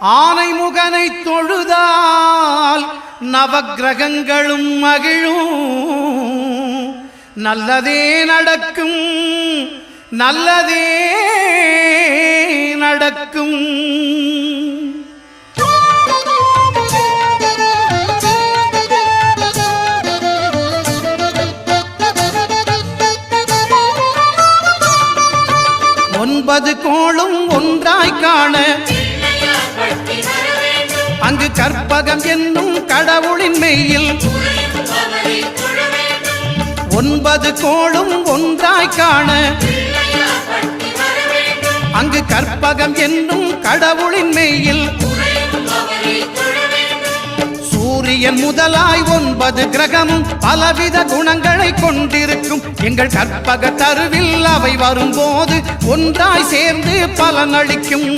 ஆனைமுகனை தொழுதால் நவக்கிரகங்களும் மகிழும். நல்லதே நடக்கும், நல்லதே நடக்கும். ஒன்பது கோளும் ஒன்றாய் காண அங்கு கற்பகம் என்னும் கடவுளின் மெய்யில் ஒன்பது கோளும் ஒன்றாய் காண அங்கு கற்பகம் என்னும் கடவுளின் மெய்யில் சூரியன் முதலாய் ஒன்பது கிரகமும் பலவித குணங்களை கொண்டிருக்கும். எங்கள் கற்பக தருவில் அவை வரும்போது ஒன்றாய் சேர்ந்து பலனளிக்கும்.